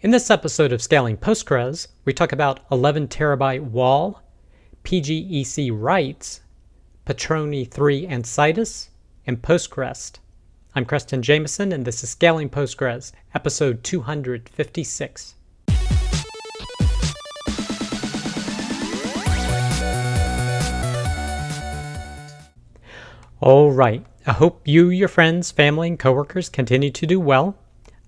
In this episode of Scaling Postgres, we talk about 11 terabyte WAL, PGEC writes, Patroni 3 and Citus, and PostgREST. I'm Preston Jameson, and this is Scaling Postgres, episode 256. All right, I hope you, your friends, family, and coworkers continue to do well.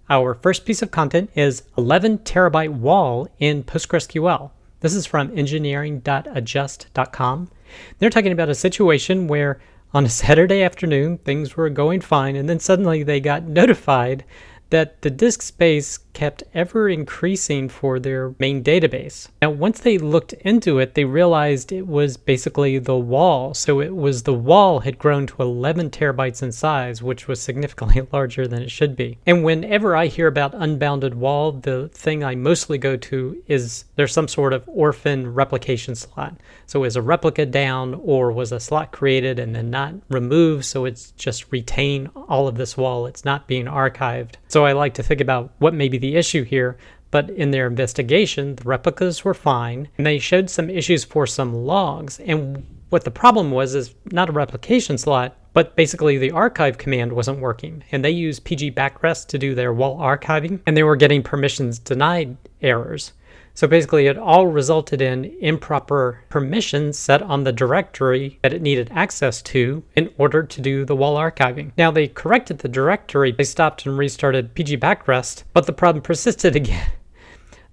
Our first piece of content is 11 terabyte WAL in PostgreSQL. This is from engineering.adjust.com. They're talking about a situation where on a Saturday afternoon, things were going fine, and then suddenly they got notified that the disk space kept ever increasing for their main database. Now, once they looked into it, they realized it was basically the WAL. So it was the WAL had grown to 11 terabytes in size, which was significantly larger than it should be. And whenever I hear about unbounded WAL, the thing I mostly go to is there's some sort of orphan replication slot. So is a replica down, or was a slot created and then not removed, so it's just retain all of this WAL, it's not being archived. So I like to think about what may be the issue here, but in their investigation, the replicas were fine, and they showed some issues for some logs. And what the problem was is not a replication slot, but basically the archive command wasn't working. And they used pgbackRest to do their WAL archiving, and they were getting permissions denied errors. So basically it all resulted in improper permissions set on the directory that it needed access to in order to do the WAL archiving. Now they corrected the directory, they stopped and restarted pgbackRest, but the problem persisted again.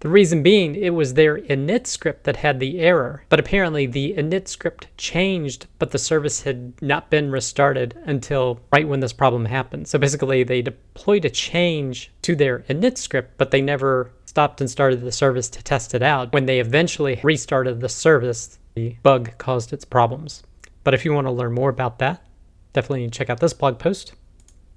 The reason being, it was their init script that had the error, but apparently the init script changed, but the service had not been restarted until right when this problem happened. So basically they deployed a change to their init script, but they never stopped and started the service to test it out. When they eventually restarted the service, the bug caused its problems. But if you want to learn more about that, definitely check out this blog post.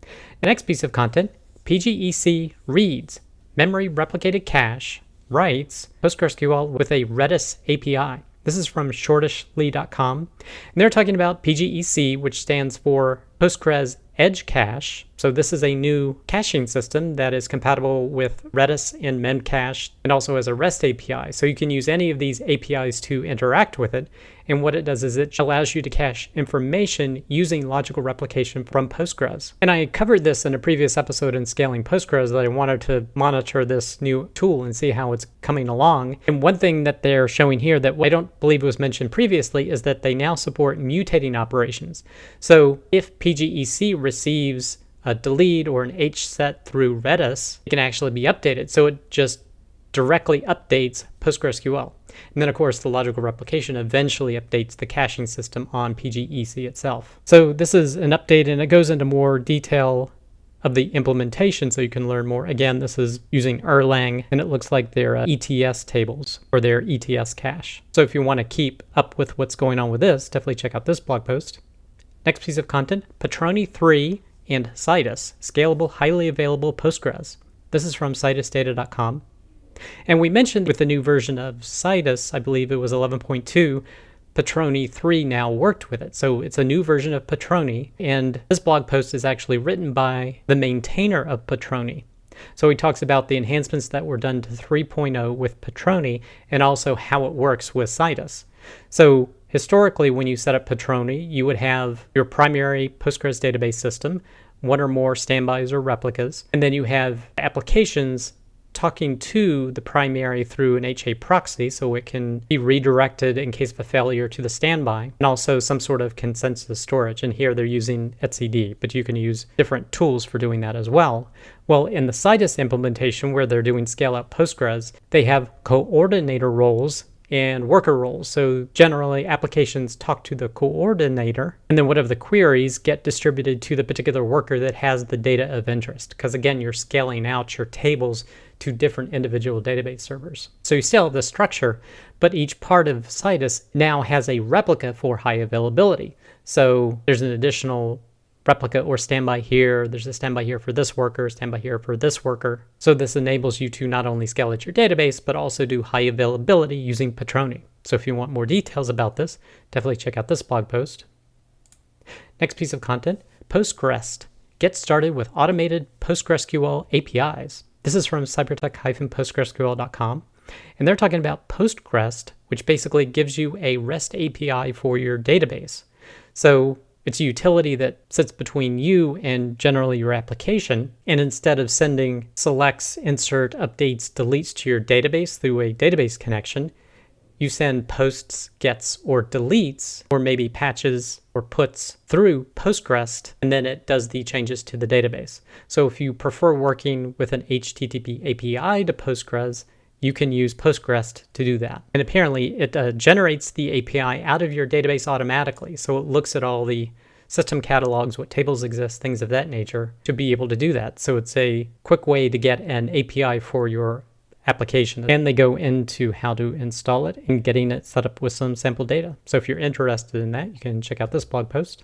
The next piece of content, pgec reads, memory replicated cache, writes PostgreSQL with a Redis API. This is from shortishly.com. And they're talking about PGEC, which stands for Postgres Edge Cache. So this is a new caching system that is compatible with Redis and Memcache, and also has a REST API. So you can use any of these APIs to interact with it. And what it does is it allows you to cache information using logical replication from Postgres. And I covered this in a previous episode in Scaling Postgres that I wanted to monitor this new tool and see how it's coming along. And one thing that they're showing here that I don't believe was mentioned previously is that they now support mutating operations. So if PGEC receives a delete or an H set through Redis, it can actually be updated. So it just directly updates PostgreSQL. And then, of course, the logical replication eventually updates the caching system on PGEC itself. So this is an update, and it goes into more detail of the implementation so you can learn more. Again, this is using Erlang, and it looks like their ETS tables or their ETS cache. So if you want to keep up with what's going on with this, definitely check out this blog post. Next piece of content, Patroni 3 and Citus, Scalable, Highly Available Postgres. This is from citusdata.com. And we mentioned with the new version of Citus, I believe it was 11.2, Patroni 3 now worked with it. So it's a new version of Patroni, and this blog post is actually written by the maintainer of Patroni. So he talks about the enhancements that were done to 3.0 with Patroni, and also how it works with Citus. So historically, when you set up Patroni, you would have your primary Postgres database system, one or more standbys or replicas, and then you have applications talking to the primary through an HA proxy, so it can be redirected in case of a failure to the standby, and also some sort of consensus storage. And here they're using etcd, but you can use different tools for doing that as well. Well, in the Citus implementation, where they're doing scale out Postgres, they have coordinator roles and worker roles. So generally applications talk to the coordinator, and then whatever the queries get distributed to the particular worker that has the data of interest. Because again, you're scaling out your tables to different individual database servers. So you still have the structure, but each part of Citus now has a replica for high availability. So there's an additional replica or standby here. There's a standby here for this worker, standby here for this worker. So this enables you to not only scale out your database, but also do high availability using Patroni. So if you want more details about this, definitely check out this blog post. Next piece of content, PostgREST. Get started with automated PostgreSQL APIs. This is from cybertech-postgresql.com. And they're talking about PostgREST, which basically gives you a REST API for your database. So it's a utility that sits between you and generally your application. And instead of sending selects, insert, updates, deletes to your database through a database connection, you send posts, gets, or deletes, or maybe patches or puts through PostgREST, and then it does the changes to the database. So if you prefer working with an HTTP API to Postgres, you can use PostgREST to do that. And apparently it generates the API out of your database automatically. So it looks at all the system catalogs, what tables exist, things of that nature, to be able to do that. So it's a quick way to get an API for your application. And they go into how to install it and getting it set up with some sample data. So if you're interested in that, you can check out this blog post.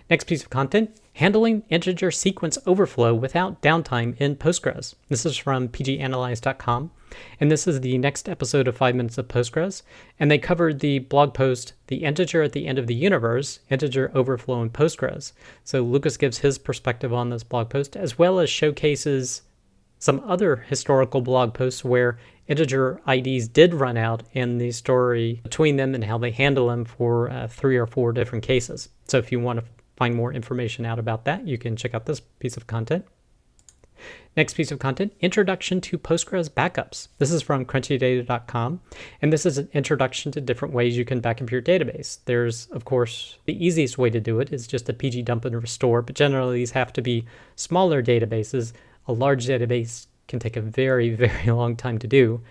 Next piece of content, handling integer sequence overflow without downtime in Postgres. This is from pganalyze.com, and this is the next episode of 5 Minutes of Postgres, and they covered the blog post, The Integer at the End of the Universe, Integer Overflow in Postgres. So Lucas gives his perspective on this blog post, as well as showcases some other historical blog posts where integer IDs did run out and the story between them and how they handle them for 3 or 4 different cases. So if you want to find more information out about that, you can check out this piece of content. Next piece of content, Introduction to Postgres Backups. This is from crunchydata.com, and this is an introduction to different ways you can back up your database. There's, of course, the easiest way to do it is just a pg dump and restore, but generally these have to be smaller databases. A large database can take a very, very long time to do,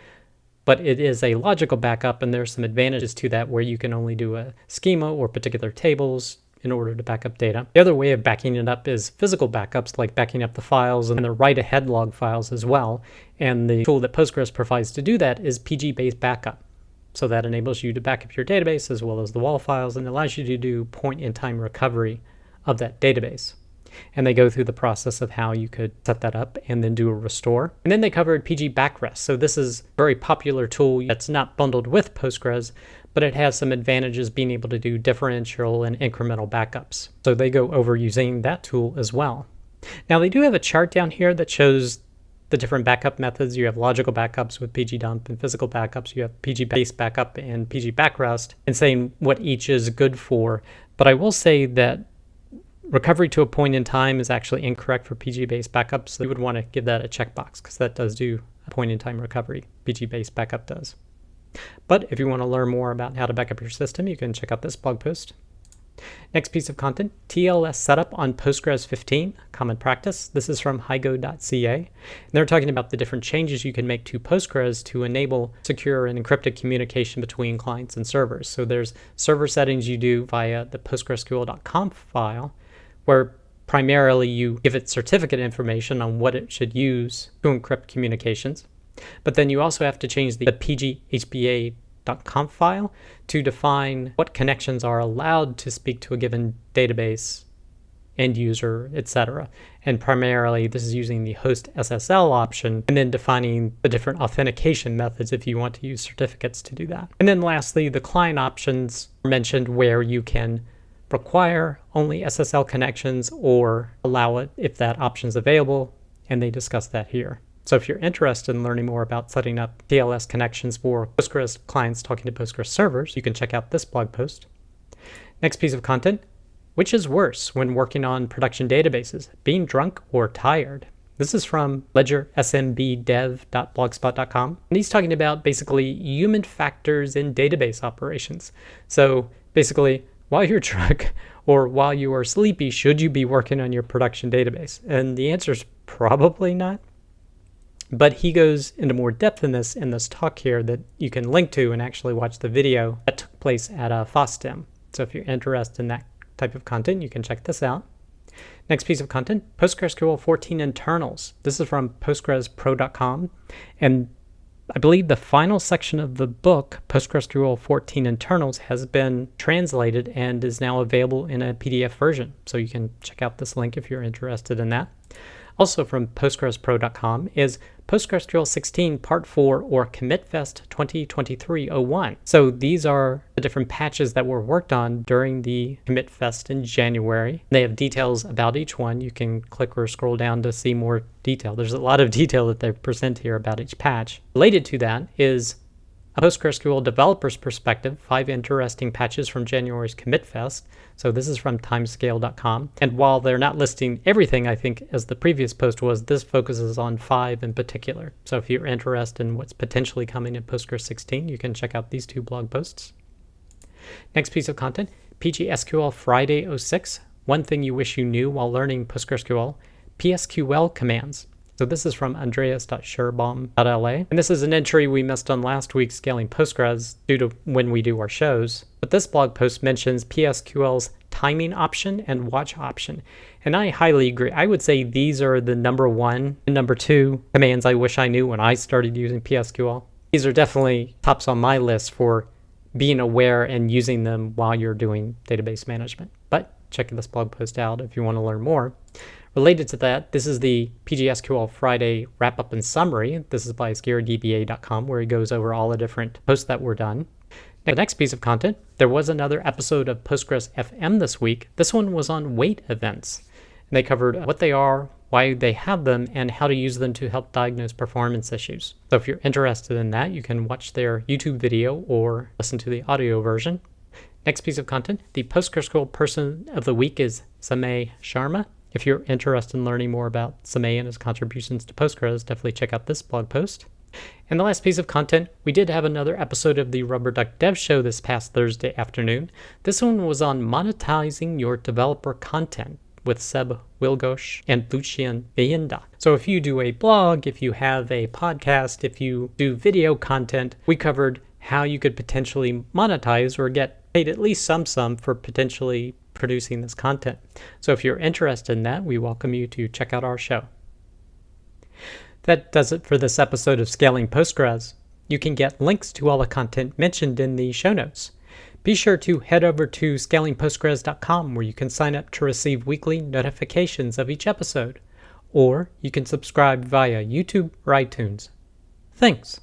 but it is a logical backup, and there's some advantages to that where you can only do a schema or particular tables in order to back up data. The other way of backing it up is physical backups, like backing up the files and the write-ahead log files as well. And the tool that Postgres provides to do that is PG-based backup. So that enables you to back up your database as well as the WAL files and allows you to do point-in-time recovery of that database. And they go through the process of how you could set that up and then do a restore. And then they covered pgBackrest. So this is a very popular tool that's not bundled with Postgres, but it has some advantages being able to do differential and incremental backups. So they go over using that tool as well. Now they do have a chart down here that shows the different backup methods. You have logical backups with pgdump and physical backups. You have pg-based backup and pgBackrest, and saying what each is good for. But I will say that recovery to a point in time is actually incorrect for PG-based backups. So you would want to give that a checkbox because that does do a point in time recovery. PG-based backup does. But if you want to learn more about how to back up your system, you can check out this blog post. Next piece of content, TLS setup on Postgres 15, common practice. This is from hygo.ca. And they're talking about the different changes you can make to Postgres to enable secure and encrypted communication between clients and servers. So there's server settings you do via the PostgreSQL.conf file, where primarily you give it certificate information on what it should use to encrypt communications. But then you also have to change the pghba.conf file to define what connections are allowed to speak to a given database, end user, etc. And primarily this is using the host SSL option and then defining the different authentication methods if you want to use certificates to do that. And then lastly, the client options are mentioned where you can require only SSL connections or allow it if that option is available, and they discuss that here. So if you're interested in learning more about setting up TLS connections for Postgres clients talking to Postgres servers, you can check out this blog post. Next piece of content, which is worse when working on production databases, being drunk or tired? This is from ledgersmbdev.blogspot.com. And he's talking about basically human factors in database operations. So basically, while you're drunk or while you are sleepy, should you be working on your production database? And the answer is probably not. But he goes into more depth in this talk here that you can link to and actually watch the video that took place at FOSDEM. So if you're interested in that type of content, you can check this out. Next piece of content, PostgreSQL 14 internals. This is from postgrespro.com. And I believe the final section of the book, PostgreSQL 14 internals, has been translated and is now available in a PDF version. So you can check out this link if you're interested in that. Also from PostgresPro.com is PostgreSQL 16 Part 4 or CommitFest 2023-01. So these are the different patches that were worked on during the CommitFest in January. They have details about each one. You can click or scroll down to see more detail. There's a lot of detail that they present here about each patch. Related to that is a PostgreSQL developer's perspective, 5 interesting patches from January's CommitFest. So this is from timescale.com. And while they're not listing everything, I think, as the previous post was, this focuses on 5 in particular. So if you're interested in what's potentially coming in Postgres 16, you can check out these 2 blog posts. Next piece of content, PGSqlPhriday 06. One thing you wish you knew while learning PostgreSQL, psql commands. So this is from andreas.scherbaum.la. And this is an entry we missed on last week's Scaling Postgres due to when we do our shows. But this blog post mentions PSQL's timing option and watch option. And I highly agree. I would say these are the number 1 and number 2 commands I wish I knew when I started using PSQL. These are definitely tops on my list for being aware and using them while you're doing database management. But check this blog post out if you want to learn more. Related to that, this is the PGSqlPhriday wrap-up and summary. This is by scaredba.com, where he goes over all the different posts that were done. The next piece of content, there was another episode of Postgres FM this week. This one was on wait events. And they covered what they are, why they have them, and how to use them to help diagnose performance issues. So if you're interested in that, you can watch their YouTube video or listen to the audio version. Next piece of content, the PostgreSQL Person of the Week is Samay Sharma. If you're interested in learning more about Samay and his contributions to Postgres, definitely check out this blog post. And the last piece of content, we did have another episode of the Rubber Duck Dev Show this past Thursday afternoon. This one was on monetizing your developer content with Seb Wilgosz and Lucian Ghinda. So if you do a blog, if you have a podcast, if you do video content, we covered how you could potentially monetize or get paid at least some sum for potentially producing this content. So if you're interested in that, we welcome you to check out our show. That does it for this episode of Scaling Postgres. You can get links to all the content mentioned in the show notes. Be sure to head over to scalingpostgres.com where you can sign up to receive weekly notifications of each episode, or you can subscribe via YouTube or iTunes. Thanks.